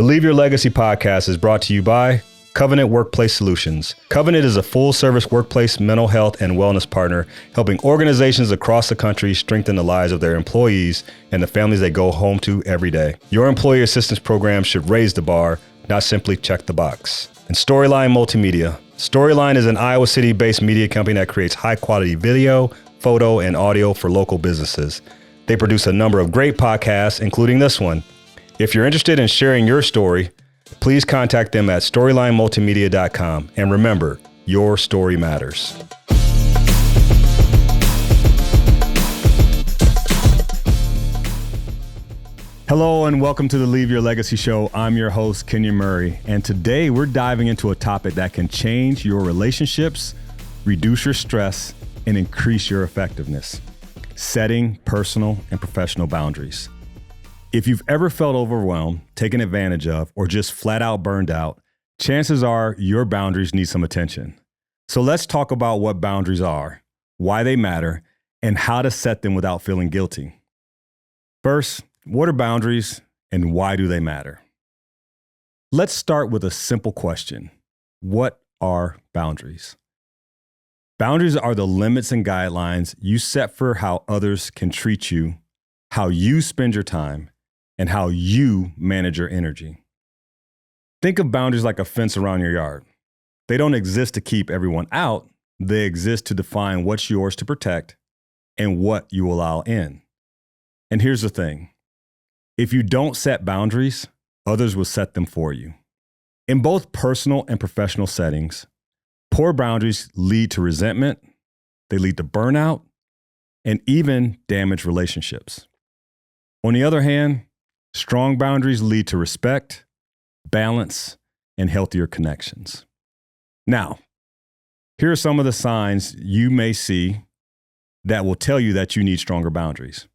The Leave Your Legacy podcast is brought to you by Covenant Workplace Solutions. Covenant is a full-service workplace mental health and wellness partner, helping organizations across the country strengthen the lives of their employees and the families they go home to every day. Your employee assistance program should raise the bar, not simply check the box. And Storyline Multimedia. Storyline is an Iowa City-based media company that creates high-quality video, photo, and audio for local businesses. They produce a number of great podcasts, including this one. If you're interested in sharing your story, please contact them at storylinemultimedia.com. And remember, your story matters. Hello and welcome to the Leave Your Legacy Show. I'm your host, Kenyon Murray. And today we're diving into a topic that can change your relationships, reduce your stress, and increase your effectiveness: setting personal and professional boundaries. If you've ever felt overwhelmed, taken advantage of, or just flat out burned out, chances are your boundaries need some attention. So let's talk about what boundaries are, why they matter, and how to set them without feeling guilty. First, what are boundaries and why do they matter? Let's start with a simple question. What are boundaries? Boundaries are the limits and guidelines you set for how others can treat you, how you spend your time, and how you manage your energy. Think of boundaries like a fence around your yard. They don't exist to keep everyone out. They exist to define what's yours to protect and what you allow in. And here's the thing. If you don't set boundaries, others will set them for you. In both personal and professional settings, poor boundaries lead to resentment, they lead to burnout, and even damaged relationships. On the other hand, strong boundaries lead to respect, balance, and healthier connections. Now, here are some of the signs you may see that will tell you that you need stronger boundaries.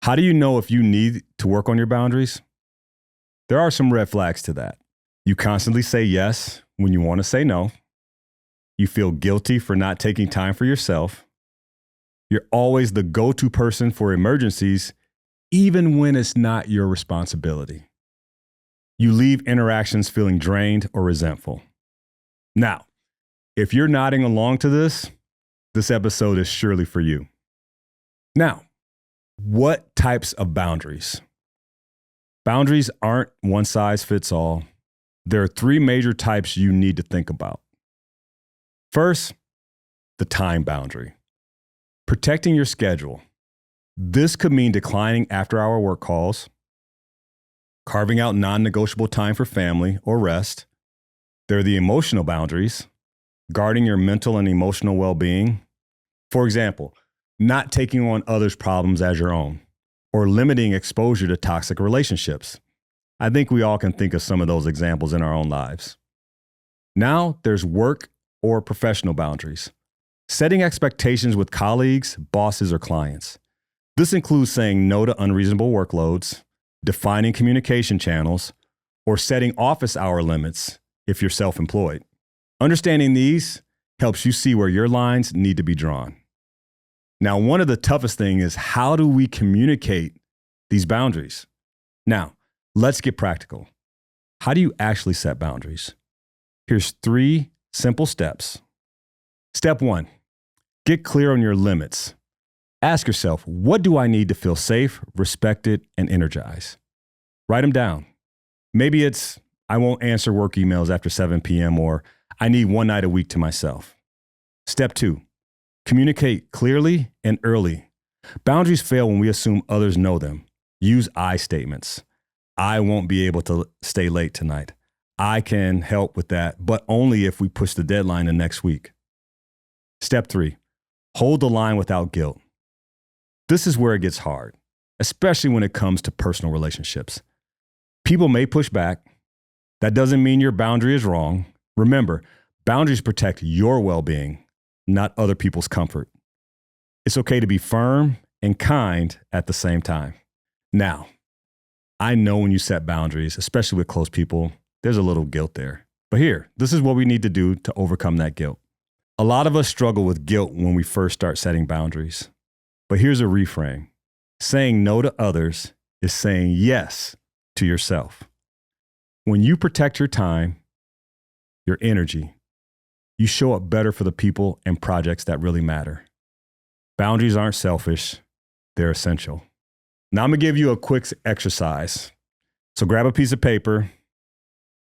How do you know if you need to work on your boundaries? There are some red flags to that. You constantly say yes when you want to say no. You feel guilty for not taking time for yourself. You're always the go-to person for emergencies, even when it's not your responsibility. You leave interactions feeling drained or resentful. Now, if you're nodding along to this episode is surely for you. Now, what types of boundaries? Boundaries aren't one size fits all. There are three major types you need to think about. First, the time boundary. Protecting your schedule. This could mean declining after-hour work calls, carving out non-negotiable time for family or rest. There are the emotional boundaries, guarding your mental and emotional well-being. For example, not taking on others' problems as your own, or limiting exposure to toxic relationships. I think we all can think of some of those examples in our own lives. Now, there's work or professional boundaries, setting expectations with colleagues, bosses, or clients. This includes saying no to unreasonable workloads, defining communication channels, or setting office hour limits if you're self-employed. Understanding these helps you see where your lines need to be drawn. Now, one of the toughest things is how do we communicate these boundaries? Now, let's get practical. How do you actually set boundaries? Here's 3 simple steps. Step 1, get clear on your limits. Ask yourself, what do I need to feel safe, respected, and energized? Write them down. Maybe it's, I won't answer work emails after 7 p.m. or I need one night a week to myself. Step 2, communicate clearly and early. Boundaries fail when we assume others know them. Use I statements. I won't be able to stay late tonight. I can help with that, but only if we push the deadline to next week. Step 3, hold the line without guilt. This is where it gets hard, especially when it comes to personal relationships. People may push back. That doesn't mean your boundary is wrong. Remember, boundaries protect your well-being, not other people's comfort. It's okay to be firm and kind at the same time. Now, I know when you set boundaries, especially with close people, there's a little guilt there. But here, this is what we need to do to overcome that guilt. A lot of us struggle with guilt when we first start setting boundaries. But here's a reframe. Saying no to others is saying yes to yourself. When you protect your time, your energy, you show up better for the people and projects that really matter. Boundaries aren't selfish, they're essential. Now I'm gonna give you a quick exercise. So grab a piece of paper,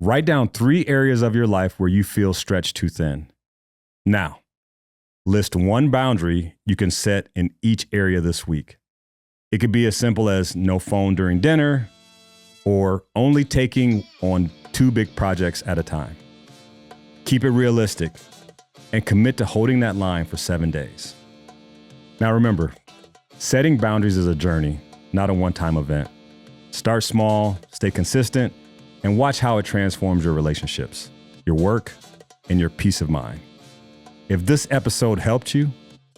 write down 3 areas of your life where you feel stretched too thin. Now, list 1 boundary you can set in each area this week. It could be as simple as no phone during dinner or only taking on 2 big projects at a time. Keep it realistic and commit to holding that line for 7 days. Now remember, setting boundaries is a journey, not a one-time event. Start small, stay consistent, and watch how it transforms your relationships, your work, and your peace of mind. If this episode helped you,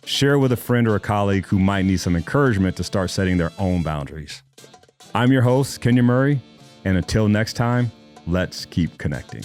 share it with a friend or a colleague who might need some encouragement to start setting their own boundaries. I'm your host, Kenyon Murray, and until next time, let's keep connecting.